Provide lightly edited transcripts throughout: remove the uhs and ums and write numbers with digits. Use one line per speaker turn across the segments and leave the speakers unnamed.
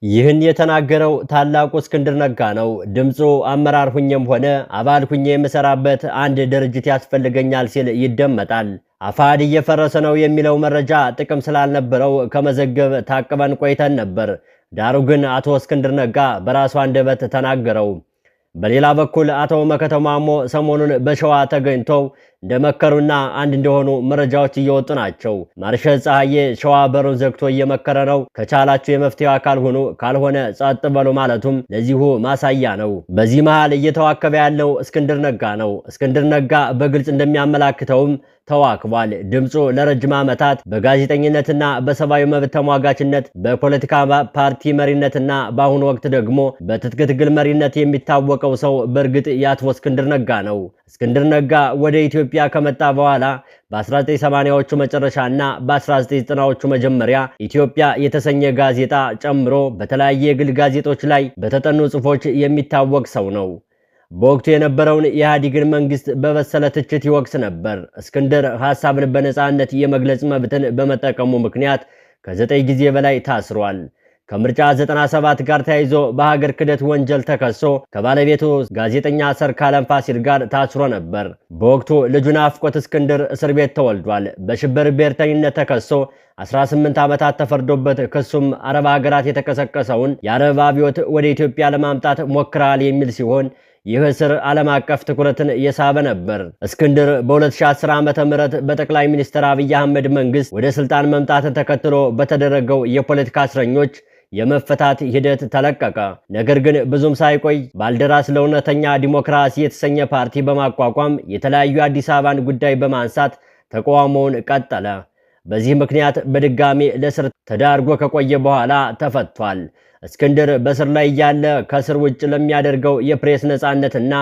ይህን የተናገረው ታላቁ እስክንድር ነጋ ነው። ድምፁ አመራር ሁኜም ሆነ አባል ሁኜ የምሰራበት አንድ ድርጅት ያስፈልገኛል ሲል ይደመጣል። አፋሕድ እየፈረሰ ነው የሚለው መረጃ ጥቅም ስላልነበረው ከመዘገብ ታቅበን ቆይተን ነበር። ዳሩ ግን አቶ እስክንድር ነጋ በራሱ አንደበት ተናገረው። በሌላ በኩል አቶ መከተው ማሞ ሰሞኑን በሸዋ ተገኝተው እንደመከሩና አንድ እንደሆኑ መረጃዎች እየወጡ ናቸው። ማርሻል ፀሐዬ ሸዋ በሩን ዘግቶ እየመከረ ነው፣ ከቻላችሁ የመፍትሄው አካል ሁኑ፣ ካልሆነ ጸጥ በሉ ማለቱም ለዚሁ ማሳያ ነው። በዚህ መሃል እየተዋከበ ያለው እስክንድር ነጋ ነው። እስክንድር ነጋ በግልጽ እንደሚያመላክተውም ተዋክቧል። ድምፁ ለረጅም ዓመታት በጋዜጠኝነትና በሰብአዊ መብት ተሟጋችነት በፖለቲካ ፓርቲ መሪነትና በአሁኑ ወቅት ደግሞ በትጥቅ ትግል መሪነት የሚታወቀው ሰው በእርግጥ የአቶ እስክንድር ነጋ ነው። እስክንድር ነጋ ወደ ኢትዮጵያ ከመጣ በኋላ በ1980ዎቹ መጨረሻና በ1990ዎቹ መጀመሪያ ኢትዮጵያ የተሰኘ ጋዜጣ ጨምሮ በተለያየ የግል ጋዜጦች ላይ በተጠኑ ጽሑፎች የሚታወቅ ሰው ነው። በወቅቱ የነበረውን የኢህአዴግን መንግስት በበሰለ ትችት ይወቅስ ነበር። እስክንድር ሐሳብን በነጻነት የመግለጽ መብትን በመጠቀሙ ምክንያት ከ9 ጊዜ በላይ ታስሯል። ከምርጫ 97 ጋር ተያይዞ በሀገር ክደት ወንጀል ተከሶ ከባለቤቱ ጋዜጠኛ ሰርካለም ፋሲል ጋር ታስሮ ነበር። በወቅቱ ልጁ ናፍቆት እስክንድር እስር ቤት ተወልዷል። በሽብር ብሔርተኝነት ተከሶ 18 ዓመታት ተፈርዶበት ክሱም አረብ ሀገራት የተቀሰቀሰውን የአረብ አብዮት ወደ ኢትዮጵያ ለማምጣት ሞክራል የሚል ሲሆን ይህ እስር ዓለም አቀፍ ትኩረትን የሳበ ነበር። እስክንድር በ2010 ዓመተ ምህረት በጠቅላይ ሚኒስትር አብይ አህመድ መንግስት ወደ ስልጣን መምጣትን ተከትሎ በተደረገው የፖለቲካ እስረኞች የመፈታት ሂደት ተለቀቀ። ነገር ግን ብዙም ሳይቆይ ባልደራስ ለእውነተኛ ዲሞክራሲ የተሰኘ ፓርቲ በማቋቋም የተለያዩ አዲስ አበባን ጉዳይ በማንሳት ተቃውሞውን ቀጠለ። በዚህ ምክንያት በድጋሚ ለእስር ተዳርጎ ከቆየ በኋላ ተፈቷል። እስክንድር በስር ላይ ያለ ከስር ውጭ ለሚያደርገው የፕሬስ ነጻነትና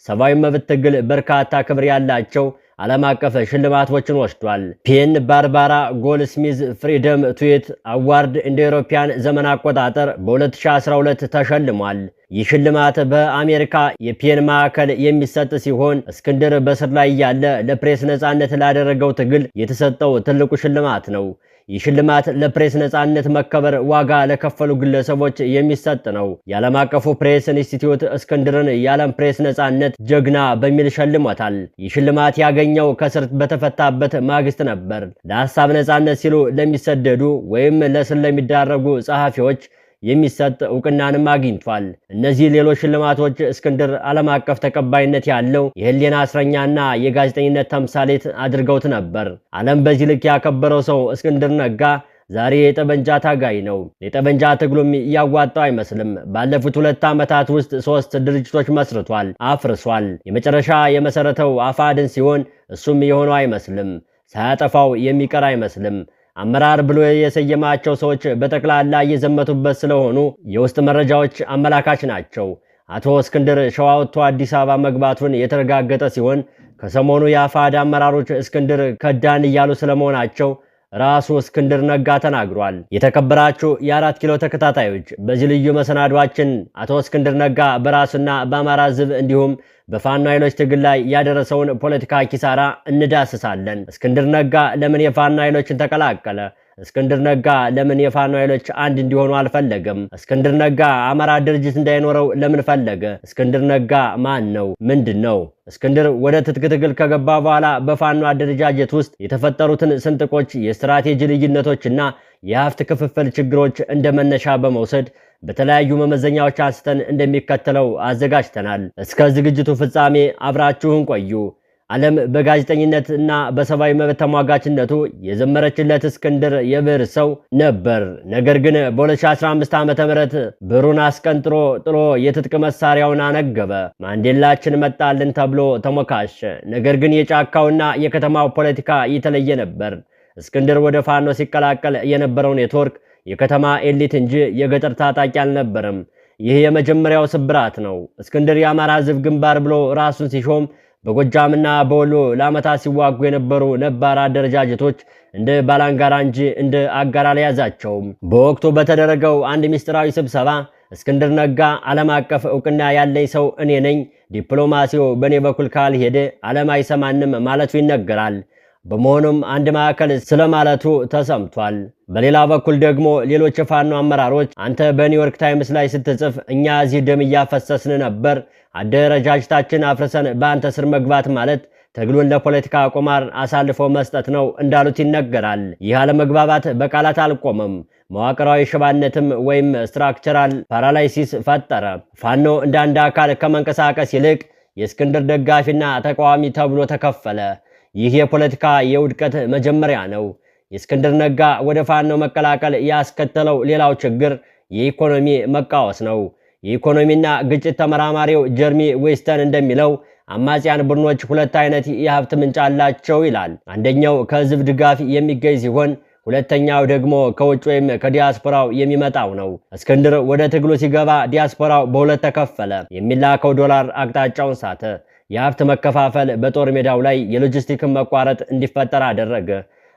ሰብአዊ መብት ትግል በርካታ ክብር ያላቸው ዓለም አቀፍ ሽልማቶችን ወስዷል። ፔን ባርባራ ጎልድስሚዝ ፍሪደም ትዊት አዋርድ እንደ አውሮፓውያን ዘመን አቆጣጠር በ2012 ተሸልሟል። ይህ ሽልማት በአሜሪካ የፔን ማዕከል የሚሰጥ ሲሆን እስክንድር በስር ላይ ያለ ለፕሬስ ነጻነት ላደረገው ትግል የተሰጠው ትልቁ ሽልማት ነው። ይህ ሽልማት ለፕሬስ ነጻነት መከበር ዋጋ ለከፈሉ ግለሰቦች የሚሰጥ ነው። የዓለም አቀፉ ፕሬስ ኢንስቲትዩት እስክንድርን የዓለም ፕሬስ ነጻነት ጀግና በሚል ሸልሞታል። ይህ ሽልማት ያገኘው ከስር በተፈታበት ማግስት ነበር። ለሐሳብ ነጻነት ሲሉ ለሚሰደዱ ወይም ለእስር ለሚዳረጉ ጸሐፊዎች የሚሰጥ ዕውቅናንም አግኝቷል። እነዚህ ሌሎች ሽልማቶች እስክንድር ዓለም አቀፍ ተቀባይነት ያለው የህሊና እስረኛና የጋዜጠኝነት ተምሳሌት አድርገውት ነበር። ዓለም በዚህ ልክ ያከበረው ሰው እስክንድር ነጋ ዛሬ የጠበንጃ ታጋይ ነው። የጠበንጃ ትግሉም እያዋጣው አይመስልም። ባለፉት 2 ዓመታት ውስጥ 3 ድርጅቶች መስርቷል፣ አፍርሷል። የመጨረሻ የመሰረተው አፋሕድን ሲሆን እሱም የሆነው አይመስልም። ሳያጠፋው የሚቀር አይመስልም። አመራር ብሎ የሰየማቸው ሰዎች በጠቅላላ እየዘመቱበት ስለሆኑ የውስጥ መረጃዎች አመላካች ናቸው። አቶ እስክንድር ሸዋ ወጥቶ አዲስ አበባ መግባቱን የተረጋገጠ ሲሆን ከሰሞኑ የአፋሕድ አመራሮች እስክንድር ከዳን እያሉ ስለመሆናቸው ራሱ እስክንድር ነጋ ተናግሯል። የተከበራችሁ የ4 ኪሎ ተከታታዮች በዚህ ልዩ መሰናዷችን አቶ እስክንድር ነጋ በራሱና በአማራ ሕዝብ እንዲሁም በፋኖ ኃይሎች ትግል ላይ ያደረሰውን ፖለቲካ ኪሳራ እንዳስሳለን። እስክንድር ነጋ ለምን የፋኖ ኃይሎችን ተቀላቀለ? እስክንድር ነጋ ለምን የፋኖ ኃይሎች አንድ እንዲሆኑ አልፈለገም? እስክንድር ነጋ አማራ ድርጅት እንዳይኖረው ለምን ፈለገ? እስክንድር ነጋ ማን ነው? ምንድን ነው? እስክንድር ወደ ትጥቅ ትግል ከገባ በኋላ በፋኖ አደረጃጀት ውስጥ የተፈጠሩትን ስንጥቆች፣ የስትራቴጂ ልዩነቶችና የሀብት ክፍፍል ችግሮች እንደ መነሻ በመውሰድ በተለያዩ መመዘኛዎች አንስተን እንደሚከተለው አዘጋጅተናል። እስከ ዝግጅቱ ፍጻሜ አብራችሁን ቆዩ። ዓለም በጋዜጠኝነት እና በሰብአዊ መብት ተሟጋችነቱ የዘመረችለት እስክንድር የብዕር ሰው ነበር። ነገር ግን በ2015 ዓ.ም ብዕሩን አስቀንጥሮ ጥሎ የትጥቅ መሳሪያውን አነገበ። ማንዴላችን መጣልን ተብሎ ተሞካሸ። ነገር ግን የጫካውና የከተማው ፖለቲካ የተለየ ነበር። እስክንድር ወደ ፋኖ ሲቀላቀል የነበረው ኔትወርክ የከተማ ኤሊት እንጂ የገጠር ታጣቂ አልነበረም። ይህ የመጀመሪያው ስብራት ነው። እስክንድር የአማራ ሕዝብ ግንባር ብሎ ራሱን ሲሾም በጎጃምና በወሎ ለዓመታት ሲዋጉ የነበሩ ነባር አደረጃጀቶች እንደ ባላንጋራ እንጂ እንደ አጋር አልያዛቸውም። በወቅቱ በተደረገው አንድ ሚስጥራዊ ስብሰባ እስክንድር ነጋ ዓለም አቀፍ ዕውቅና ያለኝ ሰው እኔ ነኝ፣ ዲፕሎማሲው በእኔ በኩል ካልሄደ ዓለም አይሰማንም ማለቱ ይነገራል። በመሆኑም አንድ ማዕከል ስለማለቱ ተሰምቷል። በሌላ በኩል ደግሞ ሌሎች የፋኖ አመራሮች አንተ በኒውዮርክ ታይምስ ላይ ስትጽፍ እኛ እዚህ ደም እያፈሰስን ነበር፣ አደረጃጀታችን አፍርሰን በአንተ ስር መግባት ማለት ትግሉን ለፖለቲካ ቁማር አሳልፎ መስጠት ነው እንዳሉት ይነገራል። ይህ አለመግባባት በቃላት አልቆመም። መዋቅራዊ ሽባነትም ወይም ስትራክቸራል ፓራላይሲስ ፈጠረ። ፋኖ እንደ አንድ አካል ከመንቀሳቀስ ይልቅ የእስክንድር ደጋፊና ተቃዋሚ ተብሎ ተከፈለ። ይህ የፖለቲካ የውድቀት መጀመሪያ ነው። የእስክንድር ነጋ ወደ ፋኖ መቀላቀል ያስከተለው ሌላው ችግር የኢኮኖሚ መቃወስ ነው። የኢኮኖሚና ግጭት ተመራማሪው ጀርሚ ዌስተን እንደሚለው አማጽያን ቡድኖች ሁለት አይነት የሀብት ምንጭ አላቸው ይላል። አንደኛው ከህዝብ ድጋፍ የሚገኝ ሲሆን ሁለተኛው ደግሞ ከውጭ ወይም ከዲያስፖራው የሚመጣው ነው። እስክንድር ወደ ትግሉ ሲገባ ዲያስፖራው በሁለት ተከፈለ። የሚላከው ዶላር አቅጣጫውን ሳተ። የሀብት መከፋፈል በጦር ሜዳው ላይ የሎጂስቲክን መቋረጥ እንዲፈጠር አደረገ።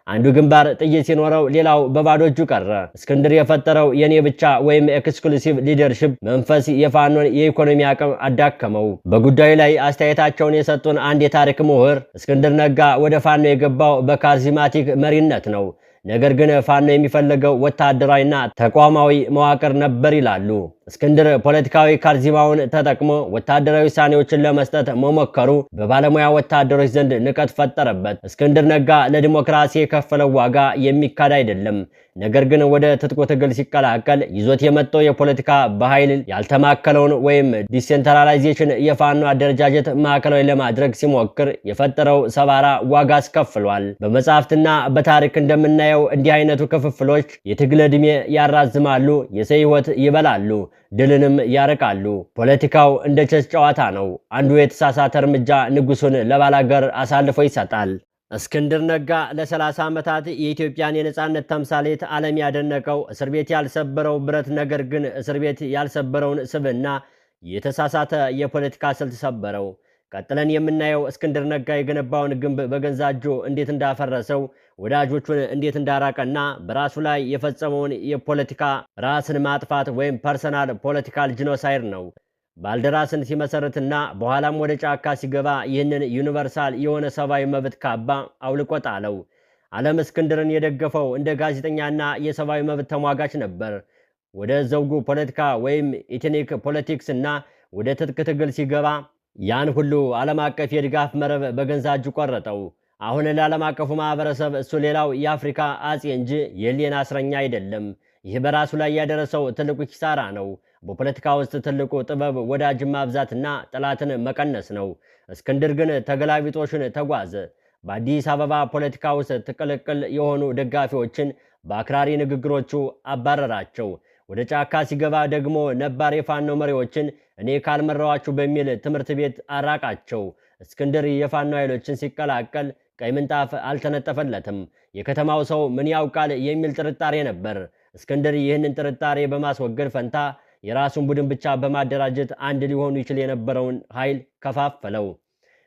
አንዱ ግንባር ጥይት ሲኖረው ሌላው በባዶ እጁ ቀረ። እስክንድር የፈጠረው የኔ ብቻ ወይም ኤክስክሉሲቭ ሊደርሺፕ መንፈስ የፋኖን የኢኮኖሚ አቅም አዳከመው። በጉዳዩ ላይ አስተያየታቸውን የሰጡን አንድ የታሪክ ምሁር እስክንድር ነጋ ወደ ፋኖ የገባው በካሪዝማቲክ መሪነት ነው፣ ነገር ግን ፋኖ የሚፈልገው ወታደራዊና ተቋማዊ መዋቅር ነበር ይላሉ። እስክንድር ፖለቲካዊ ካሪዝማውን ተጠቅሞ ወታደራዊ ውሳኔዎችን ለመስጠት መሞከሩ በባለሙያ ወታደሮች ዘንድ ንቀት ፈጠረበት። እስክንድር ነጋ ለዲሞክራሲ የከፈለው ዋጋ የሚካድ አይደለም። ነገር ግን ወደ ትጥቁ ትግል ሲቀላቀል ይዞት የመጣው የፖለቲካ በኃይል ያልተማከለውን ወይም ዲሴንትራላይዜሽን የፋኖ አደረጃጀት ማዕከላዊ ለማድረግ ሲሞክር የፈጠረው ሰባራ ዋጋ አስከፍሏል። በመጽሐፍትና በታሪክ እንደምናየው እንዲህ አይነቱ ክፍፍሎች የትግል ዕድሜ ያራዝማሉ፣ የሰው ሕይወት ይበላሉ፣ ድልንም ያረቃሉ። ፖለቲካው እንደ ቸስ ጨዋታ ነው። አንዱ የተሳሳተ እርምጃ ንጉሱን ለባላገር አሳልፎ ይሰጣል። እስክንድር ነጋ ለ30 ዓመታት የኢትዮጵያን የነጻነት ተምሳሌት ዓለም ያደነቀው እስር ቤት ያልሰበረው ብረት፣ ነገር ግን እስር ቤት ያልሰበረውን ስብዕና የተሳሳተ የፖለቲካ ስልት ሰበረው። ቀጥለን የምናየው እስክንድር ነጋ የገነባውን ግንብ በገዛ እጁ እንዴት እንዳፈረሰው፣ ወዳጆቹን እንዴት እንዳራቀና በራሱ ላይ የፈጸመውን የፖለቲካ ራስን ማጥፋት ወይም ፐርሰናል ፖለቲካል ጂኖሳይድ ነው። ባልደራስን ሲመሰርትና በኋላም ወደ ጫካ ሲገባ ይህንን ዩኒቨርሳል የሆነ ሰብአዊ መብት ካባ አውልቆ ጣለው። ዓለም እስክንድርን የደገፈው እንደ ጋዜጠኛና የሰብአዊ መብት ተሟጋች ነበር። ወደ ዘውጉ ፖለቲካ ወይም ኢትኒክ ፖለቲክስ እና ወደ ትጥቅ ትግል ሲገባ ያን ሁሉ ዓለም አቀፍ የድጋፍ መረብ በገዛ እጁ ቆረጠው። አሁን ለዓለም አቀፉ ማህበረሰብ እሱ ሌላው የአፍሪካ አጼ እንጂ የህሊና እስረኛ አይደለም። ይህ በራሱ ላይ ያደረሰው ትልቁ ኪሳራ ነው። በፖለቲካ ውስጥ ትልቁ ጥበብ ወዳጅን ማብዛትና ጠላትን መቀነስ ነው። እስክንድር ግን ተገላቢጦሽን ተጓዘ። በአዲስ አበባ ፖለቲካ ውስጥ ትቅልቅል የሆኑ ደጋፊዎችን በአክራሪ ንግግሮቹ አባረራቸው። ወደ ጫካ ሲገባ ደግሞ ነባር የፋኖ መሪዎችን እኔ ካልመራዋችሁ በሚል ትምህርት ቤት አራቃቸው። እስክንድር የፋኖ ኃይሎችን ሲቀላቀል ቀይ ምንጣፍ አልተነጠፈለትም። የከተማው ሰው ምን ያውቃል የሚል ጥርጣሬ ነበር። እስክንድር ይህንን ጥርጣሬ በማስወገድ ፈንታ የራሱን ቡድን ብቻ በማደራጀት አንድ ሊሆኑ ይችል የነበረውን ኃይል ከፋፈለው።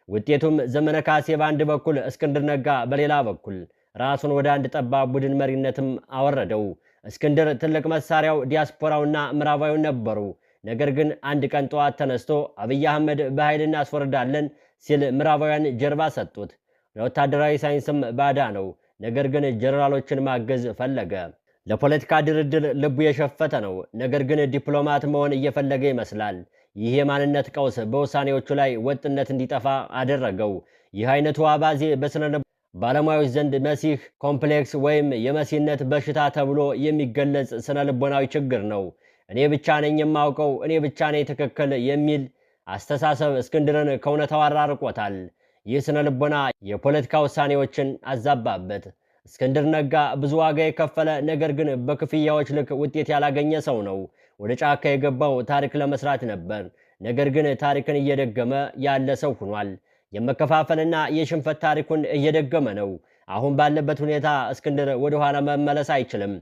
ውጤቱም ዘመነ ካሴ በአንድ በኩል፣ እስክንድር ነጋ በሌላ በኩል ራሱን ወደ አንድ ጠባብ ቡድን መሪነትም አወረደው። እስክንድር ትልቅ መሳሪያው ዲያስፖራውና ምዕራባዊው ነበሩ። ነገር ግን አንድ ቀን ጠዋት ተነስቶ አብይ አህመድ በኃይል እናስወርዳለን ሲል ምዕራባውያን ጀርባ ሰጡት። ለወታደራዊ ሳይንስም ባዳ ነው። ነገር ግን ጀነራሎችን ማገዝ ፈለገ። ለፖለቲካ ድርድር ልቡ የሸፈተ ነው። ነገር ግን ዲፕሎማት መሆን እየፈለገ ይመስላል። ይህ የማንነት ቀውስ በውሳኔዎቹ ላይ ወጥነት እንዲጠፋ አደረገው። ይህ አይነቱ አባዜ በስነ ባለሙያዎች ዘንድ መሲህ ኮምፕሌክስ ወይም የመሲህነት በሽታ ተብሎ የሚገለጽ ስነ ልቦናዊ ችግር ነው። እኔ ብቻ ነኝ የማውቀው፣ እኔ ብቻ ነኝ ትክክል የሚል አስተሳሰብ እስክንድርን ከእውነታው አራርቆታል። ይህ ስነ ልቦና የፖለቲካ ውሳኔዎችን አዛባበት። እስክንድር ነጋ ብዙ ዋጋ የከፈለ ነገር ግን በክፍያዎች ልክ ውጤት ያላገኘ ሰው ነው። ወደ ጫካ የገባው ታሪክ ለመስራት ነበር። ነገር ግን ታሪክን እየደገመ ያለ ሰው ሆኗል። የመከፋፈልና የሽንፈት ታሪኩን እየደገመ ነው። አሁን ባለበት ሁኔታ እስክንድር ወደ ኋላ መመለስ አይችልም።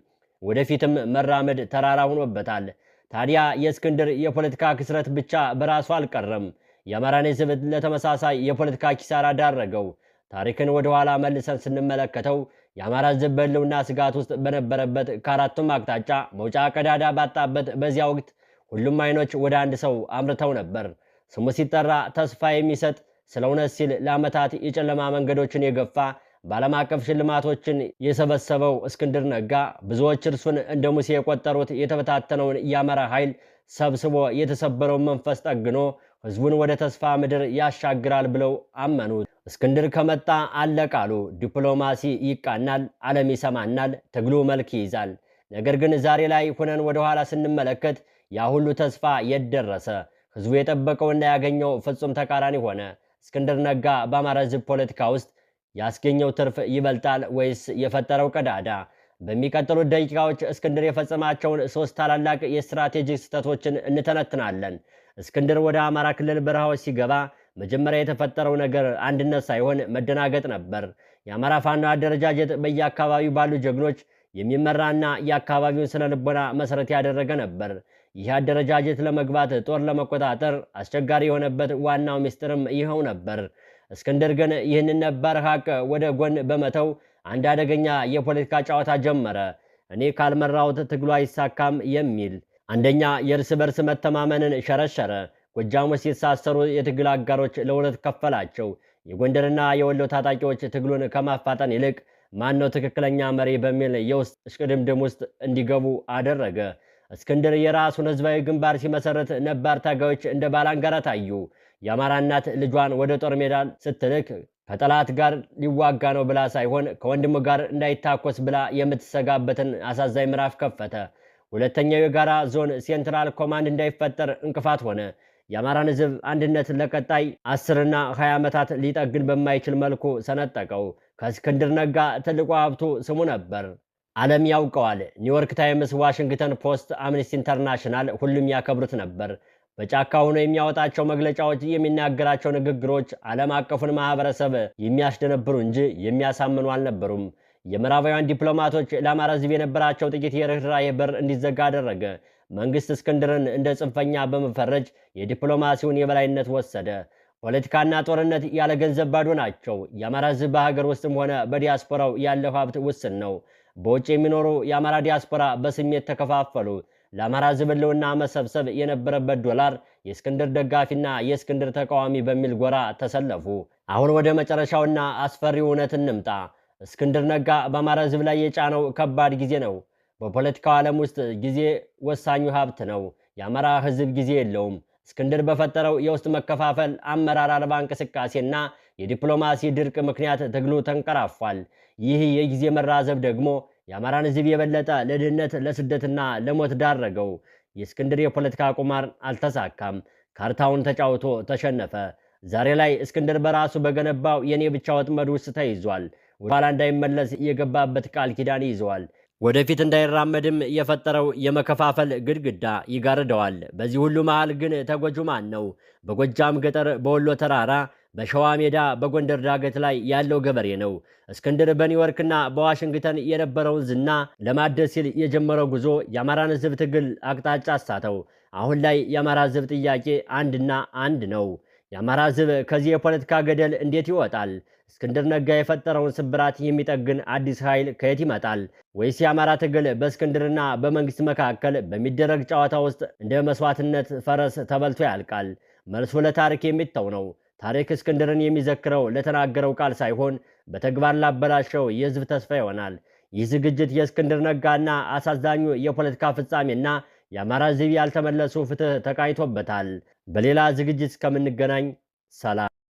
ወደፊትም መራመድ ተራራ ሆኖበታል። ታዲያ የእስክንድር የፖለቲካ ክስረት ብቻ በራሱ አልቀረም። የአማራን ሕዝብ ለተመሳሳይ የፖለቲካ ኪሳራ ዳረገው። ታሪክን ወደ ኋላ መልሰን ስንመለከተው የአማራ ሕዝብ በሕልውና ስጋት ውስጥ በነበረበት ከአራቱም አቅጣጫ መውጫ ቀዳዳ ባጣበት በዚያ ወቅት ሁሉም አይኖች ወደ አንድ ሰው አምርተው ነበር። ስሙ ሲጠራ ተስፋ የሚሰጥ ስለ እውነት ሲል ለዓመታት የጨለማ መንገዶችን የገፋ በዓለም አቀፍ ሽልማቶችን የሰበሰበው እስክንድር ነጋ ብዙዎች እርሱን እንደ ሙሴ የቆጠሩት የተበታተነውን የአማራ ኃይል ሰብስቦ የተሰበረውን መንፈስ ጠግኖ ህዝቡን ወደ ተስፋ ምድር ያሻግራል ብለው አመኑት። እስክንድር ከመጣ አለቃሉ ዲፕሎማሲ ይቃናል፣ ዓለም ይሰማናል፣ ትግሉ መልክ ይይዛል። ነገር ግን ዛሬ ላይ ሆነን ወደ ኋላ ስንመለከት ያ ሁሉ ተስፋ የደረሰ ህዝቡ የጠበቀውና ያገኘው ፍጹም ተቃራኒ ሆነ። እስክንድር ነጋ በአማራ ህዝብ ፖለቲካ ውስጥ ያስገኘው ትርፍ ይበልጣል ወይስ የፈጠረው ቀዳዳ? በሚቀጥሉት ደቂቃዎች እስክንድር የፈጸማቸውን 3 ታላላቅ የስትራቴጂክ ስህተቶችን እንተነትናለን። እስክንድር ወደ አማራ ክልል በረሃዎች ሲገባ መጀመሪያ የተፈጠረው ነገር አንድነት ሳይሆን መደናገጥ ነበር። የአማራ ፋኖ አደረጃጀት በየአካባቢው ባሉ ጀግኖች የሚመራና የአካባቢውን ስነ ልቦና መሰረት ያደረገ ነበር። ይህ አደረጃጀት ለመግባት ጦር ለመቆጣጠር አስቸጋሪ የሆነበት ዋናው ምስጢርም ይኸው ነበር። እስክንድር ግን ይህንን ነባር ሀቅ ወደ ጎን በመተው አንድ አደገኛ የፖለቲካ ጨዋታ ጀመረ። እኔ ካልመራሁት ትግሉ አይሳካም የሚል። አንደኛ፣ የእርስ በርስ መተማመንን ሸረሸረ። ጎጃሞች ሲሳሰሩ የትግል አጋሮች ለሁለት ከፈላቸው። የጎንደርና የወሎ ታጣቂዎች ትግሉን ከማፋጠን ይልቅ ማን ነው ትክክለኛ መሪ በሚል የውስጥ እሽቅድምድም ውስጥ እንዲገቡ አደረገ። እስክንድር የራሱን ህዝባዊ ግንባር ሲመሰረት ነባር ታጋዮች እንደ ባላንጋራ ታዩ። የአማራ እናት ልጇን ወደ ጦር ሜዳ ስትልክ ከጠላት ጋር ሊዋጋ ነው ብላ ሳይሆን ከወንድሙ ጋር እንዳይታኮስ ብላ የምትሰጋበትን አሳዛኝ ምዕራፍ ከፈተ። ሁለተኛው የጋራ ዞን ሴንትራል ኮማንድ እንዳይፈጠር እንቅፋት ሆነ። የአማራን ህዝብ አንድነት ለቀጣይ 10 እና 20 ዓመታት ሊጠግን በማይችል መልኩ ሰነጠቀው። ከእስክንድር ነጋ ትልቁ ሀብቱ ስሙ ነበር። ዓለም ያውቀዋል። ኒውዮርክ ታይምስ፣ ዋሽንግተን ፖስት፣ አምነስቲ ኢንተርናሽናል ሁሉም ያከብሩት ነበር። በጫካ ሆኖ የሚያወጣቸው መግለጫዎች፣ የሚናገራቸው ንግግሮች ዓለም አቀፉን ማህበረሰብ የሚያስደነብሩ እንጂ የሚያሳምኑ አልነበሩም። የምዕራባውያን ዲፕሎማቶች ለአማራ ህዝብ የነበራቸው ጥቂት የርኅራኄ በር እንዲዘጋ አደረገ። መንግስት እስክንድርን እንደ ጽንፈኛ በመፈረጅ የዲፕሎማሲውን የበላይነት ወሰደ። ፖለቲካና ጦርነት ያለ ገንዘብ ባዶ ናቸው። የአማራ ህዝብ በሀገር ውስጥም ሆነ በዲያስፖራው ያለው ሀብት ውስን ነው። በውጭ የሚኖሩ የአማራ ዲያስፖራ በስሜት ተከፋፈሉ። ለአማራ ህዝብ ህልውና መሰብሰብ የነበረበት ዶላር የእስክንድር ደጋፊና የእስክንድር ተቃዋሚ በሚል ጎራ ተሰለፉ። አሁን ወደ መጨረሻውና አስፈሪው እውነት እንምጣ። እስክንድር ነጋ በአማራ ህዝብ ላይ የጫነው ከባድ ጊዜ ነው። በፖለቲካው ዓለም ውስጥ ጊዜ ወሳኙ ሀብት ነው። የአማራ ህዝብ ጊዜ የለውም። እስክንድር በፈጠረው የውስጥ መከፋፈል፣ አመራር አልባ እንቅስቃሴና የዲፕሎማሲ ድርቅ ምክንያት ትግሉ ተንቀራፏል። ይህ የጊዜ መራዘብ ደግሞ የአማራን ህዝብ የበለጠ ለድህነት፣ ለስደትና ለሞት ዳረገው። የእስክንድር የፖለቲካ ቁማር አልተሳካም። ካርታውን ተጫውቶ ተሸነፈ። ዛሬ ላይ እስክንድር በራሱ በገነባው የኔ ብቻ ወጥመድ ውስጥ ተይዟል። ወደኋላ እንዳይመለስ የገባበት ቃል ኪዳን ይዘዋል። ወደፊት እንዳይራመድም የፈጠረው የመከፋፈል ግድግዳ ይጋርደዋል። በዚህ ሁሉ መሃል ግን ተጎጁ ማን ነው? በጎጃም ገጠር፣ በወሎ ተራራ፣ በሸዋ ሜዳ፣ በጎንደር ዳገት ላይ ያለው ገበሬ ነው። እስክንድር በኒውዮርክና በዋሽንግተን የነበረውን ዝና ለማደስ ሲል የጀመረው ጉዞ የአማራን ህዝብ ትግል አቅጣጫ አሳተው። አሁን ላይ የአማራ ህዝብ ጥያቄ አንድና አንድ ነው። የአማራ ህዝብ ከዚህ የፖለቲካ ገደል እንዴት ይወጣል? እስክንድር ነጋ የፈጠረውን ስብራት የሚጠግን አዲስ ኃይል ከየት ይመጣል? ወይስ የአማራ ትግል በእስክንድርና በመንግስት መካከል በሚደረግ ጨዋታ ውስጥ እንደ መስዋዕትነት ፈረስ ተበልቶ ያልቃል? መልሱ ለታሪክ የሚተው ነው። ታሪክ እስክንድርን የሚዘክረው ለተናገረው ቃል ሳይሆን በተግባር ላበላሸው የህዝብ ተስፋ ይሆናል። ይህ ዝግጅት የእስክንድር ነጋና አሳዛኙ የፖለቲካ ፍጻሜና የአማራ ህዝብ ያልተመለሱ ፍትህ ተቃኝቶበታል። በሌላ ዝግጅት እስከምንገናኝ ሰላም።